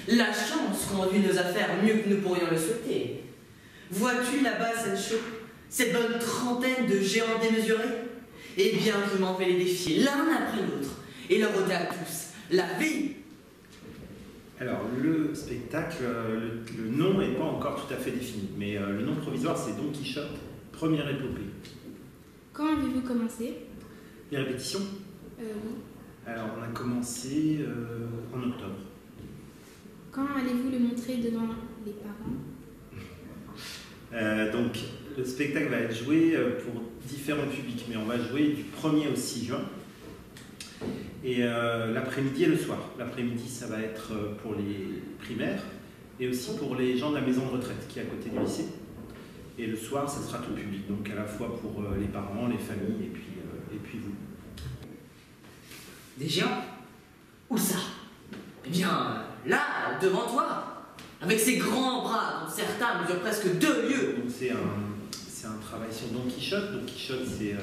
La chance conduit nos affaires mieux que nous pourrions le souhaiter. Vois-tu là-bas, Sancho, cette bonne trentaine de géants démesurés? Eh bien, je m'en vais les défier l'un après l'autre et leur ôter à tous la vie. Alors, le spectacle, le nom n'est pas encore tout à fait défini, mais le nom provisoire, c'est Don Quichotte, première épopée. Quand avez-vous commencé? Les répétitions? Oui. Alors, on a commencé en octobre. Quand allez-vous le montrer devant les parents? Donc, le spectacle va être joué pour différents publics, mais on va jouer du 1er au 6 juin. Et l'après-midi et le soir. L'après-midi, ça va être pour les primaires et aussi pour les gens de la maison de retraite qui est à côté du lycée. Et le soir, ça sera tout public, donc à la fois pour les parents, les familles et puis vous. Des géants? Où ça? Eh bien, là, devant toi, avec ces grands bras dont certains mesurent presque 2 lieues. Donc c'est un travail sur Don Quichotte. Don Quichotte, c'est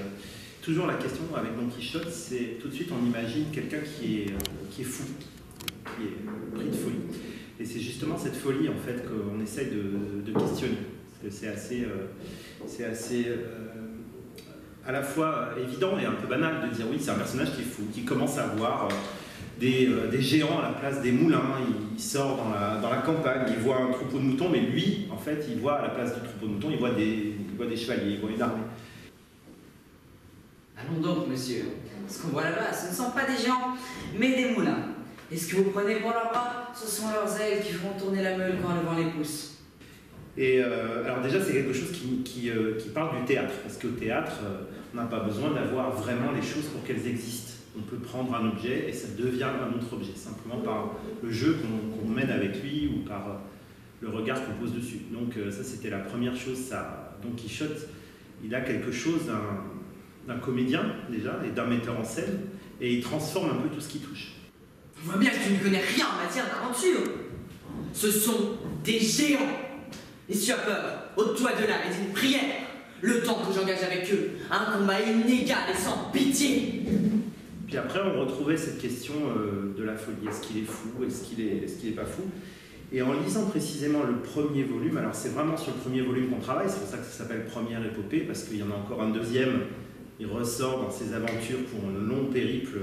toujours la question avec Don Quichotte, c'est tout de suite on imagine quelqu'un qui est fou, qui est pris de folie. Et c'est justement cette folie en fait qu'on essaye de questionner. Parce que c'est assez à la fois évident et un peu banal de dire oui, c'est un personnage qui est fou, qui commence à voir des géants à la place des moulins. Il sort dans la campagne, il voit un troupeau de moutons, mais lui, en fait, il voit à la place du troupeau de moutons, il voit des chevaliers, il voit une armée. Allons donc, monsieur. Ce qu'on voit là-bas, ce ne sont pas des géants, mais des moulins. Et ce que vous prenez pour leurs bras, ce sont leurs ailes qui font tourner la meule quand le vent les pousse. Et alors déjà, c'est quelque chose qui parle du théâtre, parce qu'au théâtre, on n'a pas besoin d'avoir vraiment les choses pour qu'elles existent. On peut prendre un objet et ça devient un autre objet, simplement par le jeu qu'on mène avec lui ou par le regard qu'on pose dessus. Donc ça, c'était la première chose. Ça. Don Quichotte, il a quelque chose d'un comédien déjà et d'un metteur en scène, et il transforme un peu tout ce qui touche. On voit bien que tu ne connais rien en matière d'aventure. Ce sont des géants. Et si tu as peur, ôte-toi de là et dis une prière. Le temps que j'engage avec eux, un combat inégal et sans pitié. Puis après, on retrouvait cette question de la folie. Est-ce qu'il est fou? Est-ce qu'il est pas fou? Et en lisant précisément le premier volume, alors c'est vraiment sur le premier volume qu'on travaille, c'est pour ça que ça s'appelle Première épopée, parce qu'il y en a encore un deuxième. Il ressort dans ses aventures pour un long périple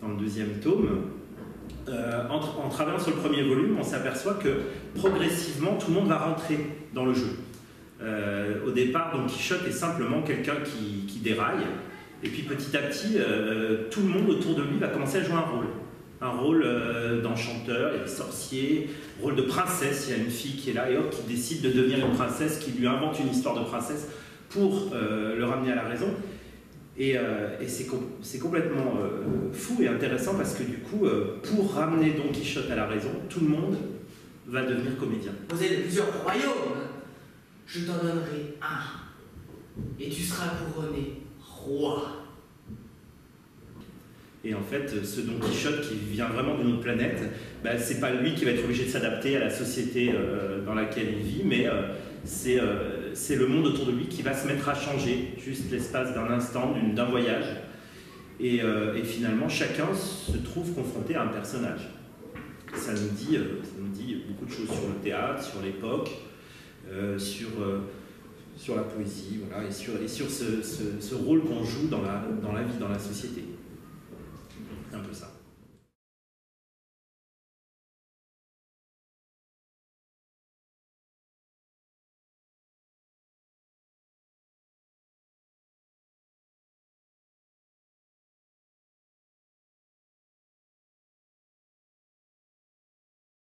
dans le deuxième tome. En travaillant sur le premier volume, on s'aperçoit que progressivement, tout le monde va rentrer dans le jeu. Au départ, Don Quichotte est simplement quelqu'un qui déraille, et puis petit à petit, tout le monde autour de lui va commencer à jouer un rôle d'enchanteur, il y a des sorciers, rôle de princesse, il y a une fille qui est là et hop, qui décide de devenir une princesse, qui lui invente une histoire de princesse pour le ramener à la raison. Et c'est complètement fou et intéressant parce que du coup, pour ramener Don Quichotte à la raison, tout le monde va devenir comédien. Vous avez plusieurs royaumes. Je t'en donnerai un. Et tu seras couronné roi. Et en fait, ce Don Quichotte qui vient vraiment d'une autre planète, bah, c'est pas lui qui va être obligé de s'adapter à la société dans laquelle il vit, mais c'est le monde autour de lui qui va se mettre à changer, juste l'espace d'un instant, d'un voyage. Et finalement, chacun se trouve confronté à un personnage. Ça nous dit beaucoup de choses sur le théâtre, sur l'époque, sur la poésie, voilà, et sur ce rôle qu'on joue dans la vie, dans la société. C'est un peu ça.